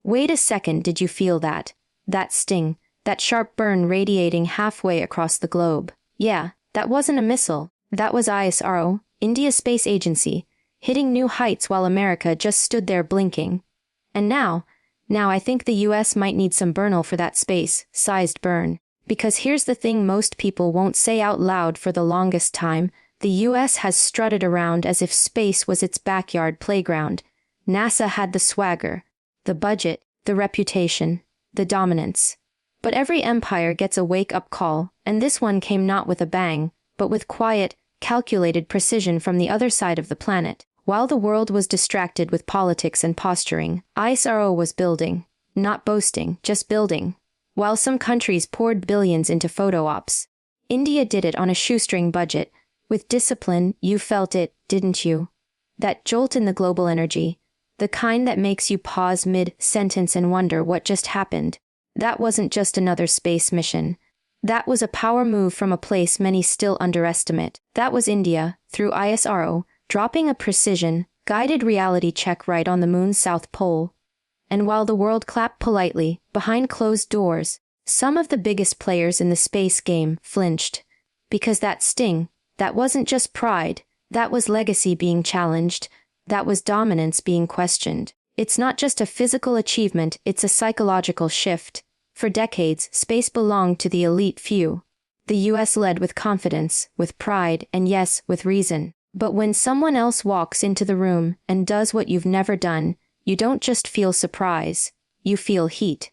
Wait a second, did you feel that? That sting, that sharp burn radiating halfway across the globe. Yeah, that wasn't a missile. That was ISRO, India's space agency, hitting new heights while America just stood there blinking. And now I think the US might need some Burnol for that space-sized burn. Because here's the thing most people won't say out loud: for the longest time, the US has strutted around as if space was its backyard playground. NASA had the swagger, the budget, the reputation, the dominance. But every empire gets a wake-up call, and this one came not with a bang, but with quiet, calculated precision from the other side of the planet. While the world was distracted with politics and posturing, ISRO was building. Not boasting, just building. While some countries poured billions into photo ops, India did it on a shoestring budget. With discipline, you felt it, didn't you? That jolt in the global energy, the kind that makes you pause mid-sentence and wonder what just happened. That wasn't just another space mission. That was a power move from a place many still underestimate. That was India, through ISRO, dropping a precision, guided reality check right on the moon's south pole. And while the world clapped politely, behind closed doors, some of the biggest players in the space game flinched. Because that sting, that wasn't just pride, that was legacy being challenged, that was dominance being questioned. It's not just a physical achievement, it's a psychological shift. For decades, space belonged to the elite few. The US led with confidence, with pride, and yes, with reason. But when someone else walks into the room and does what you've never done, you don't just feel surprise, you feel heat.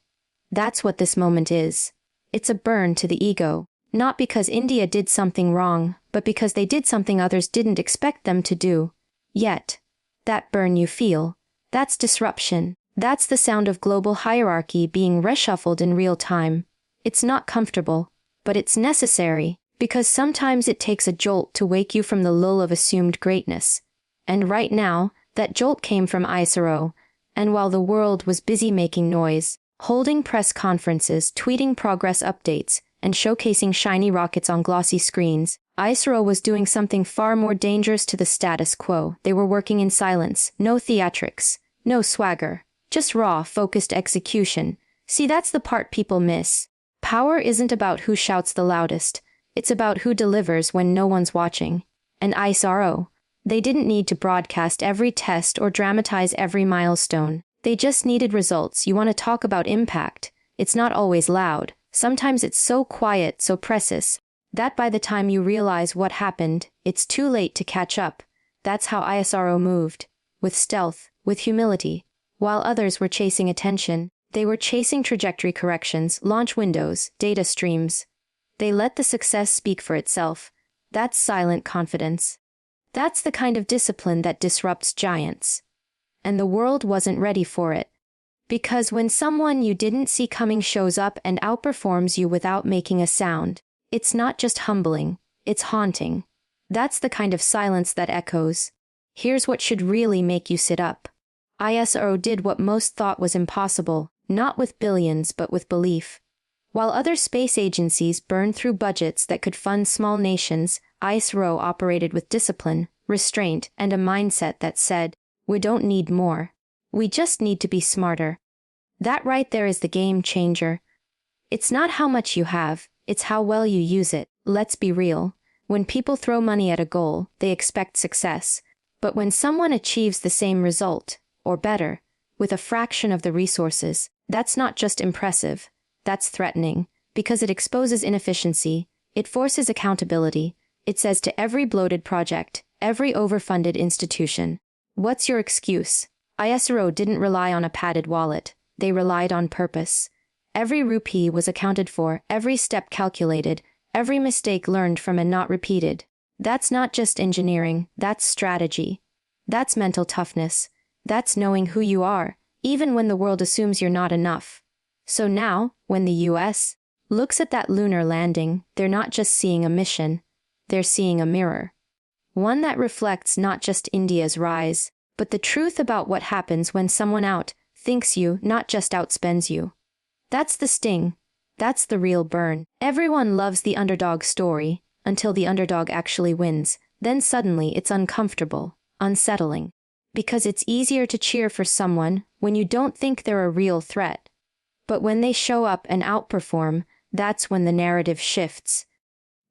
That's what this moment is. It's a burn to the ego, not because India did something wrong, but because they did something others didn't expect them to do. Yet, that burn you feel, that's disruption. That's the sound of global hierarchy being reshuffled in real time. It's not comfortable, but it's necessary, because sometimes it takes a jolt to wake you from the lull of assumed greatness. And right now, that jolt came from ISRO. And while the world was busy making noise, holding press conferences, tweeting progress updates, and showcasing shiny rockets on glossy screens, ISRO was doing something far more dangerous to the status quo. They were working in silence, no theatrics, no swagger, just raw, focused execution. See, that's the part people miss. Power isn't about who shouts the loudest, it's about who delivers when no one's watching. And ISRO, they didn't need to broadcast every test or dramatize every milestone. They just needed results. You want to talk about impact? It's not always loud. Sometimes it's so quiet, so precious, that by the time you realize what happened, it's too late to catch up. That's how ISRO moved. With stealth, with humility. While others were chasing attention, they were chasing trajectory corrections, launch windows, data streams. They let the success speak for itself. That's silent confidence. That's the kind of discipline that disrupts giants. And the world wasn't ready for it. Because when someone you didn't see coming shows up and outperforms you without making a sound, it's not just humbling, it's haunting. That's the kind of silence that echoes. Here's what should really make you sit up. ISRO did what most thought was impossible, not with billions but with belief. While other space agencies burned through budgets that could fund small nations, ISRO operated with discipline, restraint, and a mindset that said, "We don't need more. We just need to be smarter." That right there is the game changer. It's not how much you have, it's how well you use it. Let's be real. When people throw money at a goal, they expect success. But when someone achieves the same result, or better, with a fraction of the resources, that's not just impressive, that's threatening, because it exposes inefficiency, it forces accountability, it says to every bloated project, every overfunded institution, "What's your excuse?" ISRO didn't rely on a padded wallet, they relied on purpose. Every rupee was accounted for, every step calculated, every mistake learned from and not repeated. That's not just engineering, that's strategy. That's mental toughness. That's knowing who you are, even when the world assumes you're not enough. So now, when the US looks at that lunar landing, they're not just seeing a mission, they're seeing a mirror. One that reflects not just India's rise, but the truth about what happens when someone out-thinks you, not just outspends you. That's the sting. That's the real burn. Everyone loves the underdog story, until the underdog actually wins. Then suddenly it's uncomfortable, unsettling. Because it's easier to cheer for someone when you don't think they're a real threat. But when they show up and outperform, that's when the narrative shifts.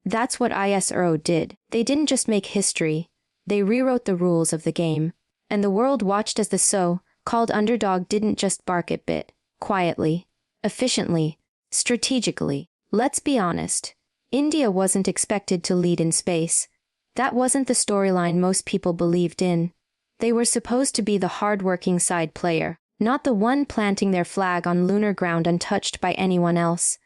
That's what ISRO did. They didn't just make history, they rewrote the rules of the game. And the world watched as the so-called underdog didn't just bark it bit, quietly, efficiently, strategically. Let's be honest. India wasn't expected to lead in space. That wasn't the storyline most people believed in. They were supposed to be the hard-working side player, not the one planting their flag on lunar ground untouched by anyone else.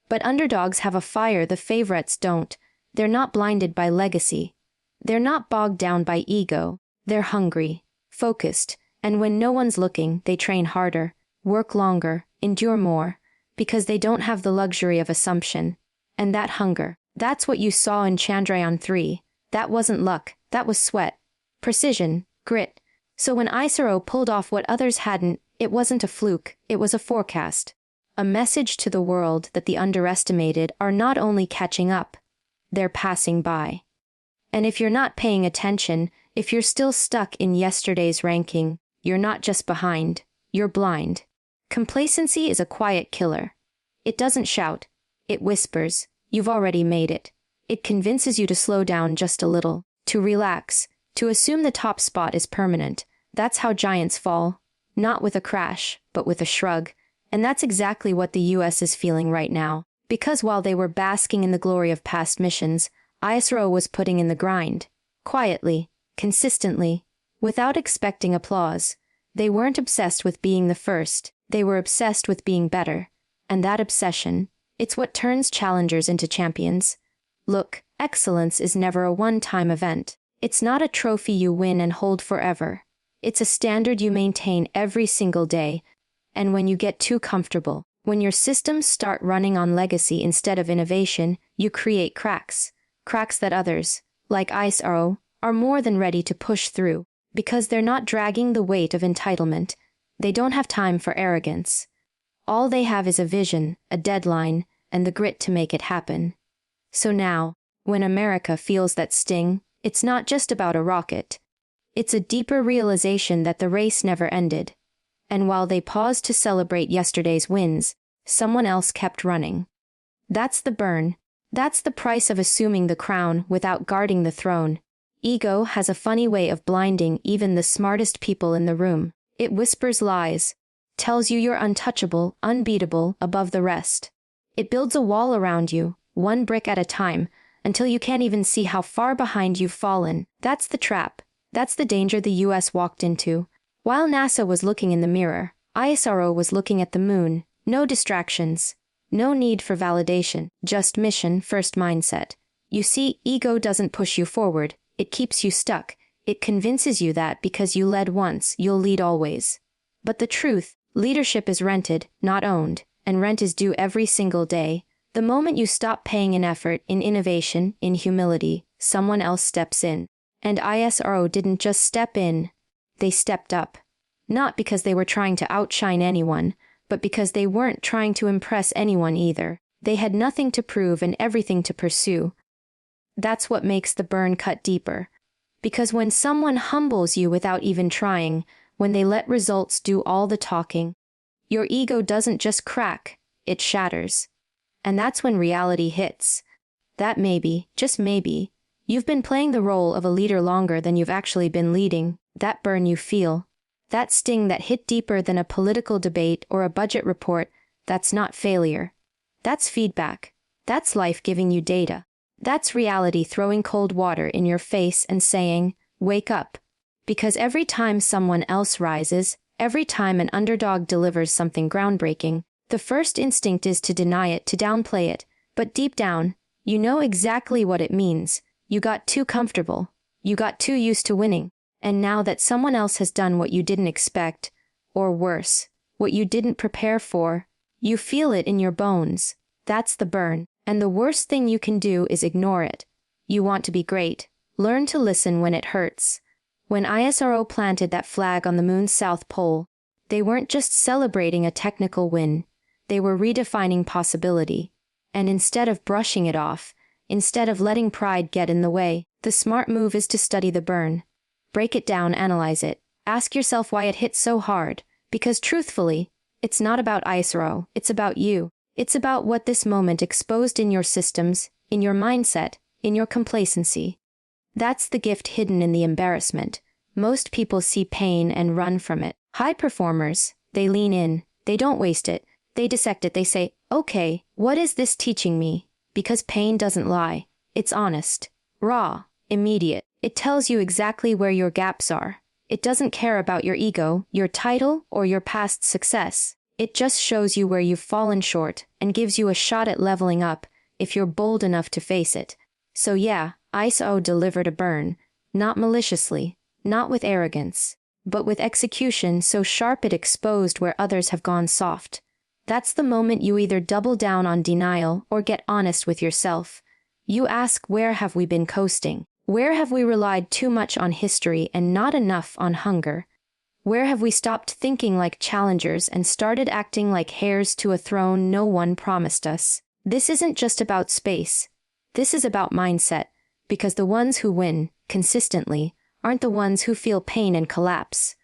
But underdogs have a fire the favorites don't. They're not blinded by legacy. They're not bogged down by ego. They're hungry, focused, and when no one's looking, they train harder, work longer, endure more, because they don't have the luxury of assumption. And that hunger, that's what you saw in Chandrayaan-3. That wasn't luck, that was sweat, precision, grit. So when ISRO pulled off what others hadn't, it wasn't a fluke, it was a forecast. A message to the world that the underestimated are not only catching up, they're passing by. And if you're not paying attention, if you're still stuck in yesterday's ranking, you're not just behind, you're blind. Complacency is a quiet killer. It doesn't shout, it whispers, you've already made it. It convinces you to slow down just a little, to relax, to assume the top spot is permanent. That's how giants fall. Not with a crash, but with a shrug. And that's exactly what the US is feeling right now. Because while they were basking in the glory of past missions, ISRO was putting in the grind. Quietly, consistently, without expecting applause. They weren't obsessed with being the first, they were obsessed with being better. And that obsession, it's what turns challengers into champions. Look, excellence is never a one-time event. It's not a trophy you win and hold forever. It's a standard you maintain every single day. And when you get too comfortable, when your systems start running on legacy instead of innovation, you create cracks. Cracks that others, like ISRO, are more than ready to push through. Because they're not dragging the weight of entitlement. They don't have time for arrogance. All they have is a vision, a deadline, and the grit to make it happen. So now, when America feels that sting, it's not just about a rocket. It's a deeper realization that the race never ended. And while they paused to celebrate yesterday's wins, someone else kept running. That's the burn. That's the price of assuming the crown without guarding the throne. Ego has a funny way of blinding even the smartest people in the room. It whispers lies, tells you you're untouchable, unbeatable, above the rest. It builds a wall around you, one brick at a time, until you can't even see how far behind you've fallen. That's the trap. That's the danger the US walked into. While NASA was looking in the mirror, ISRO was looking at the moon. No distractions. No need for validation. Just mission-first mindset. You see, ego doesn't push you forward. It keeps you stuck. It convinces you that because you led once, you'll lead always. But the truth, leadership is rented, not owned, and rent is due every single day. The moment you stop paying in effort, in innovation, in humility, someone else steps in. And ISRO didn't just step in, they stepped up. Not because they were trying to outshine anyone, but because they weren't trying to impress anyone either. They had nothing to prove and everything to pursue. That's what makes the burn cut deeper. Because when someone humbles you without even trying, when they let results do all the talking, your ego doesn't just crack, it shatters. And that's when reality hits. That maybe, just maybe, you've been playing the role of a leader longer than you've actually been leading. That burn you feel, that sting that hit deeper than a political debate or a budget report, that's not failure. That's feedback. That's life giving you data. That's reality throwing cold water in your face and saying, wake up. Because every time someone else rises, every time an underdog delivers something groundbreaking, the first instinct is to deny it, to downplay it. But deep down, you know exactly what it means. You got too comfortable. You got too used to winning. And now that someone else has done what you didn't expect, or worse, what you didn't prepare for, you feel it in your bones. That's the burn. And the worst thing you can do is ignore it. You want to be great. Learn to listen when it hurts. When ISRO planted that flag on the moon's south pole, they weren't just celebrating a technical win. They were redefining possibility. And instead of brushing it off, instead of letting pride get in the way, the smart move is to study the burn. Break it down, analyze it. Ask yourself why it hit so hard, because truthfully, it's not about Isro, it's about you. It's about what this moment exposed in your systems, in your mindset, in your complacency. That's the gift hidden in the embarrassment. Most people see pain and run from it. High performers, they lean in, they don't waste it, they dissect it, they say, okay, what is this teaching me? Because pain doesn't lie. It's honest, raw, immediate. It tells you exactly where your gaps are. It doesn't care about your ego, your title, or your past success. It just shows you where you've fallen short and gives you a shot at leveling up if you're bold enough to face it. So yeah, ISO delivered a burn, not maliciously, not with arrogance, but with execution so sharp it exposed where others have gone soft. That's the moment you either double down on denial or get honest with yourself. You ask, where have we been coasting? Where have we relied too much on history and not enough on hunger? Where have we stopped thinking like challengers and started acting like heirs to a throne no one promised us? This isn't just about space. This is about mindset, because the ones who win, consistently, aren't the ones who feel pain and collapse.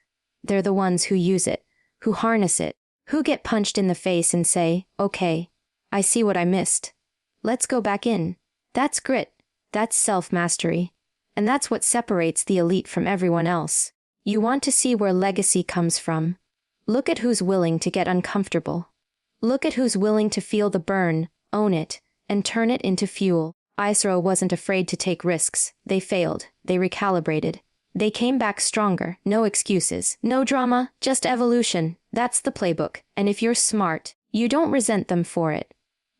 They're the ones who use it, who harness it, who get punched in the face and say, okay, I see what I missed. Let's go back in. That's grit. That's self-mastery. And that's what separates the elite from everyone else. You want to see where legacy comes from? Look at who's willing to get uncomfortable. Look at who's willing to feel the burn, own it, and turn it into fuel. Isro wasn't afraid to take risks. They failed. They recalibrated. They came back stronger. No excuses. No drama. Just evolution. That's the playbook. And if you're smart, you don't resent them for it.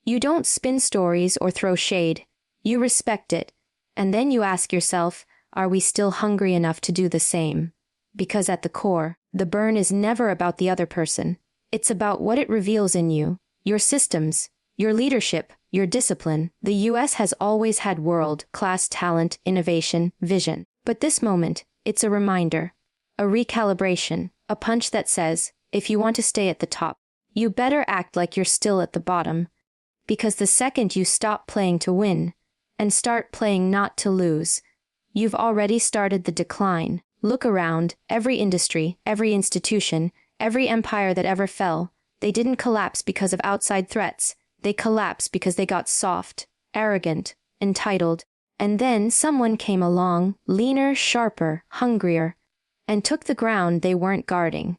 You don't spin stories or throw shade. You respect it. And then you ask yourself, are we still hungry enough to do the same? Because at the core, the burn is never about the other person. It's about what it reveals in you, your systems, your leadership, your discipline. The US has always had world-class talent, innovation, vision. But this moment, it's a reminder, a recalibration, a punch that says, if you want to stay at the top, you better act like you're still at the bottom. Because the second you stop playing to win, and start playing not to lose, you've already started the decline. Look around, every industry, every institution, every empire that ever fell, they didn't collapse because of outside threats. They collapsed because they got soft, arrogant, entitled, and then someone came along, leaner, sharper, hungrier, and took the ground they weren't guarding.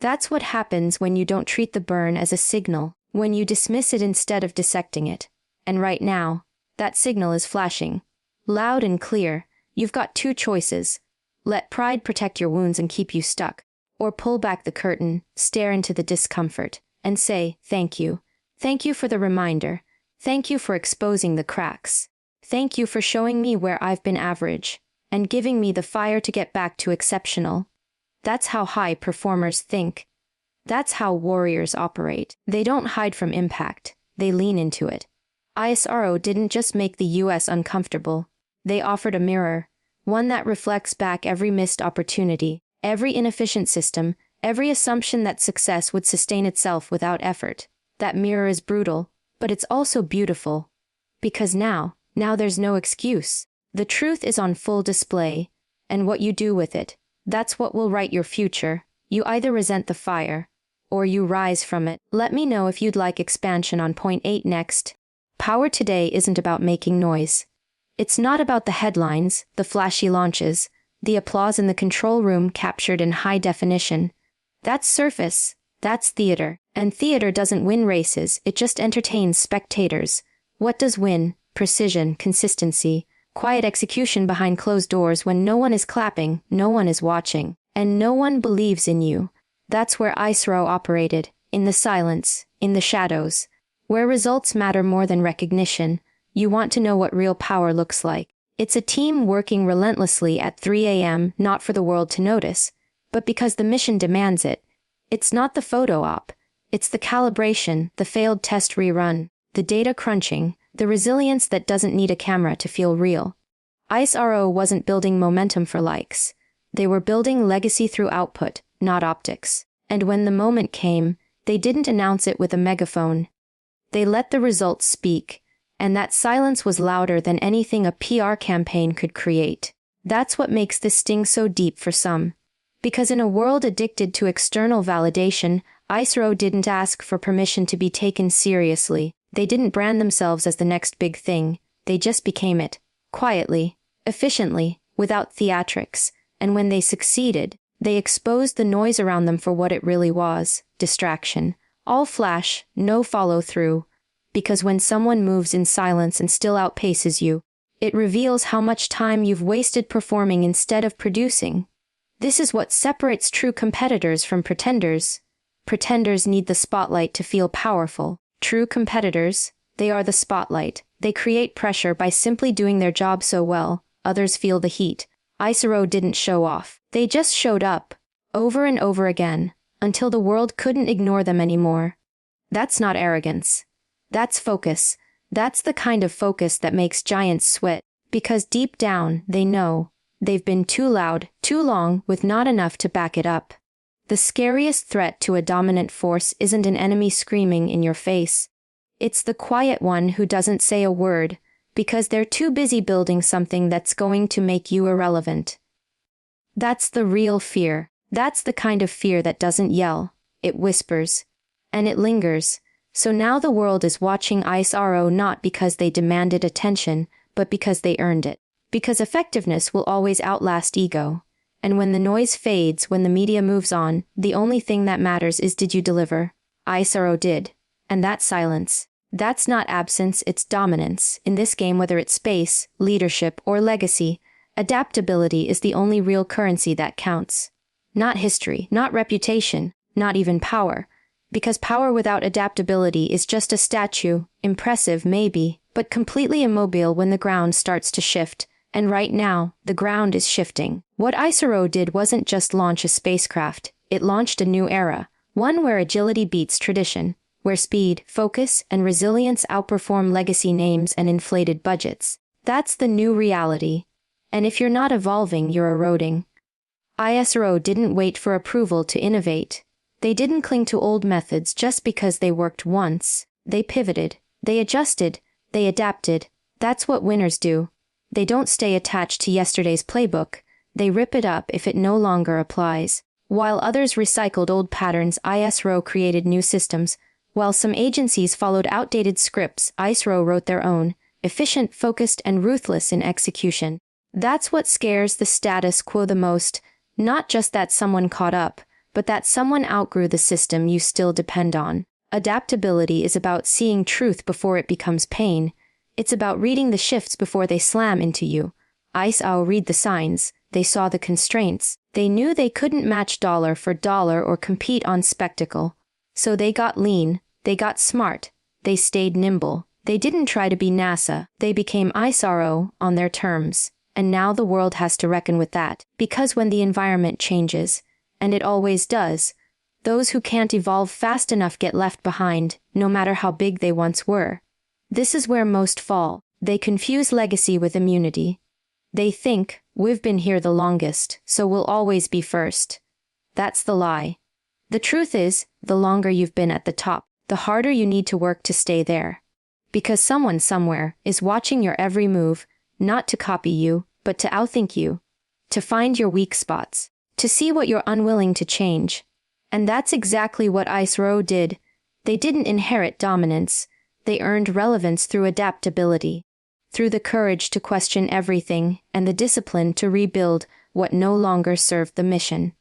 That's what happens when you don't treat the burn as a signal, when you dismiss it instead of dissecting it. And right now, that signal is flashing. Loud and clear, you've got two choices. Let pride protect your wounds and keep you stuck, or pull back the curtain, stare into the discomfort, and say, thank you. Thank you for the reminder. Thank you for exposing the cracks. Thank you for showing me where I've been average, and giving me the fire to get back to exceptional. That's how high performers think. That's how warriors operate. They don't hide from impact. They lean into it. ISRO didn't just make the US uncomfortable. They offered a mirror, one that reflects back every missed opportunity, every inefficient system, every assumption that success would sustain itself without effort. That mirror is brutal, but it's also beautiful. Because now there's no excuse. The truth is on full display, and what you do with it, that's what will write your future. You either resent the fire, or you rise from it. Let me know if you'd like expansion on point 8 next. Power today isn't about making noise. It's not about the headlines, the flashy launches, the applause in the control room captured in high definition. That's surface. That's theater. And theater doesn't win races, it just entertains spectators. What does win? Precision, consistency, quiet execution behind closed doors when no one is clapping, no one is watching, and no one believes in you. That's where ISRO operated, in the silence, in the shadows. Where results matter more than recognition. You want to know what real power looks like. It's a team working relentlessly at 3 a.m. not for the world to notice, but because the mission demands it. It's not the photo op. It's the calibration, the failed test rerun, the data crunching, the resilience that doesn't need a camera to feel real. ISRO wasn't building momentum for likes. They were building legacy through output, not optics. And when the moment came, they didn't announce it with a megaphone. They let the results speak, and that silence was louder than anything a PR campaign could create. That's what makes this sting so deep for some. Because in a world addicted to external validation, ISRO didn't ask for permission to be taken seriously. They didn't brand themselves as the next big thing. They just became it. Quietly, efficiently, without theatrics. And when they succeeded, they exposed the noise around them for what it really was: distraction. All flash, no follow-through. Because when someone moves in silence and still outpaces you, it reveals how much time you've wasted performing instead of producing. This is what separates true competitors from pretenders. Pretenders need the spotlight to feel powerful. True competitors, they are the spotlight. They create pressure by simply doing their job so well, others feel the heat. ISRO didn't show off. They just showed up, over and over again, until the world couldn't ignore them anymore. That's not arrogance. That's focus. That's the kind of focus that makes giants sweat, because deep down, they know they've been too loud, too long, with not enough to back it up. The scariest threat to a dominant force isn't an enemy screaming in your face. It's the quiet one who doesn't say a word, because they're too busy building something that's going to make you irrelevant. That's the real fear. That's the kind of fear that doesn't yell, it whispers. And it lingers. So now the world is watching ISRO not because they demanded attention, but because they earned it. Because effectiveness will always outlast ego. And when the noise fades, when the media moves on, the only thing that matters is, did you deliver? ISRO did. And that silence. That's not absence, it's dominance. In this game, whether it's space, leadership, or legacy, adaptability is the only real currency that counts. Not history, not reputation, not even power. Because power without adaptability is just a statue, impressive maybe, but completely immobile when the ground starts to shift. And right now, the ground is shifting. What ISRO did wasn't just launch a spacecraft, it launched a new era, one where agility beats tradition, where speed, focus, and resilience outperform legacy names and inflated budgets. That's the new reality. And if you're not evolving, you're eroding. ISRO didn't wait for approval to innovate. They didn't cling to old methods just because they worked once. They pivoted, they adjusted, they adapted. That's what winners do. They don't stay attached to yesterday's playbook. They rip it up if it no longer applies. While others recycled old patterns, ISRO created new systems. While some agencies followed outdated scripts, ISRO wrote their own, efficient, focused, and ruthless in execution. That's what scares the status quo the most. Not just that someone caught up, but that someone outgrew the system you still depend on. Adaptability is about seeing truth before it becomes pain. It's about reading the shifts before they slam into you. ISRO read the signs. They saw the constraints. They knew they couldn't match dollar for dollar or compete on spectacle. So they got lean. They got smart. They stayed nimble. They didn't try to be NASA. They became ISRO on their terms. And now the world has to reckon with that. Because when the environment changes, and it always does, those who can't evolve fast enough get left behind, no matter how big they once were. This is where most fall. They confuse legacy with immunity. They think, we've been here the longest, so we'll always be first. That's the lie. The truth is, the longer you've been at the top, the harder you need to work to stay there. Because someone somewhere is watching your every move, not to copy you, but to outthink you, to find your weak spots, to see what you're unwilling to change. And that's exactly what ISRO did. They didn't inherit dominance. They earned relevance through adaptability, through the courage to question everything and the discipline to rebuild what no longer served the mission.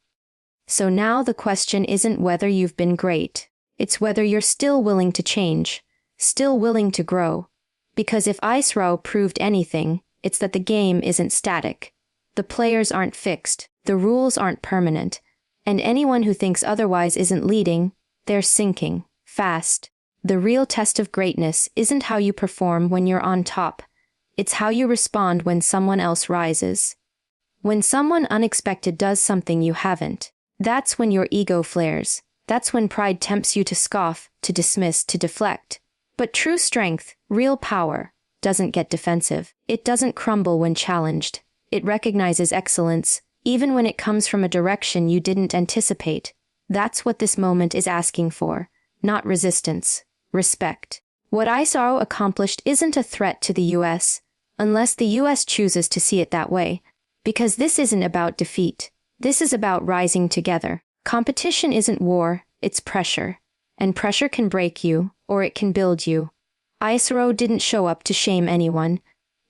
So now the question isn't whether you've been great. It's whether you're still willing to change, still willing to grow. Because if ISRO proved anything, it's that the game isn't static. The players aren't fixed, the rules aren't permanent, and anyone who thinks otherwise isn't leading, they're sinking, fast. The real test of greatness isn't how you perform when you're on top. It's how you respond when someone else rises. When someone unexpected does something you haven't, that's when your ego flares. That's when pride tempts you to scoff, to dismiss, to deflect. But true strength, real power, doesn't get defensive. It doesn't crumble when challenged. It recognizes excellence, even when it comes from a direction you didn't anticipate. That's what this moment is asking for. Not resistance. Respect. What ISRO accomplished isn't a threat to the US, unless the US chooses to see it that way, because this isn't about defeat. This is about rising together. Competition isn't war, it's pressure. And pressure can break you, or it can build you. Isro didn't show up to shame anyone.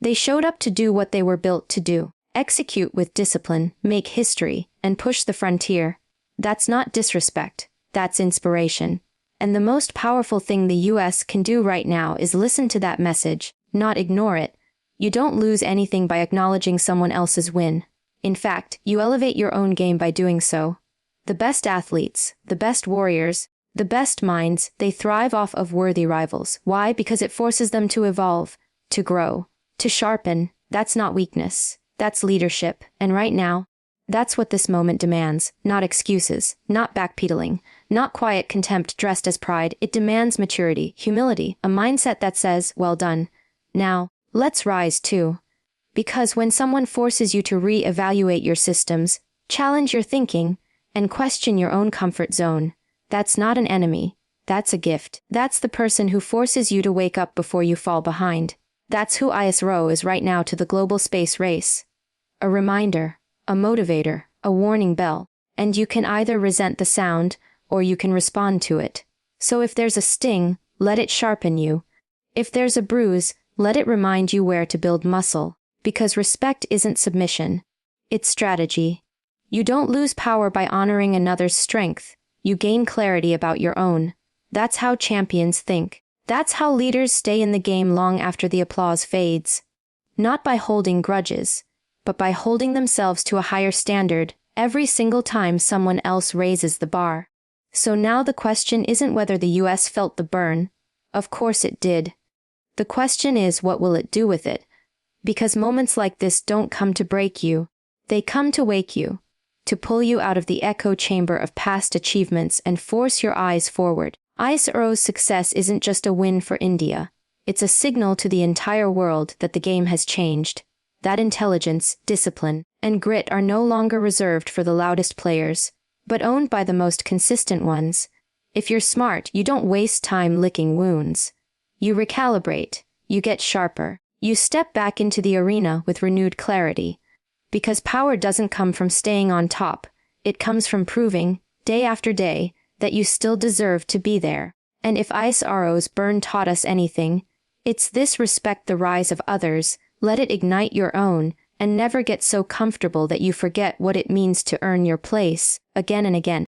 They showed up to do what they were built to do. Execute with discipline, make history, and push the frontier. That's not disrespect, that's inspiration. And the most powerful thing the US can do right now is listen to that message, not ignore it. You don't lose anything by acknowledging someone else's win. In fact, you elevate your own game by doing so. The best athletes, the best warriors, the best minds, they thrive off of worthy rivals. Why? Because it forces them to evolve, to grow, to sharpen. That's not weakness. That's leadership. And right now, that's what this moment demands. Not excuses, not backpedaling, not quiet contempt dressed as pride. It demands maturity, humility, a mindset that says, well done. Now, let's rise too. Because when someone forces you to re-evaluate your systems, challenge your thinking, and question your own comfort zone, that's not an enemy. That's a gift. That's the person who forces you to wake up before you fall behind. That's who ISRO is right now to the global space race. A reminder, a motivator, a warning bell, and you can either resent the sound, or you can respond to it. So if there's a sting, let it sharpen you. If there's a bruise, let it remind you where to build muscle. Because respect isn't submission. It's strategy. You don't lose power by honoring another's strength. You gain clarity about your own. That's how champions think. That's how leaders stay in the game long after the applause fades. Not by holding grudges, but by holding themselves to a higher standard every single time someone else raises the bar. So now the question isn't whether the US felt the burn. Of course it did. The question is, what will it do with it? Because moments like this don't come to break you. They come to wake you, to pull you out of the echo chamber of past achievements and force your eyes forward. ISRO's success isn't just a win for India. It's a signal to the entire world that the game has changed. That intelligence, discipline, and grit are no longer reserved for the loudest players, but owned by the most consistent ones. If you're smart, you don't waste time licking wounds. You recalibrate, you get sharper, you step back into the arena with renewed clarity. Because power doesn't come from staying on top, it comes from proving, day after day, that you still deserve to be there. And if ISRO's burn taught us anything, it's this: respect the rise of others, let it ignite your own, and never get so comfortable that you forget what it means to earn your place, again and again.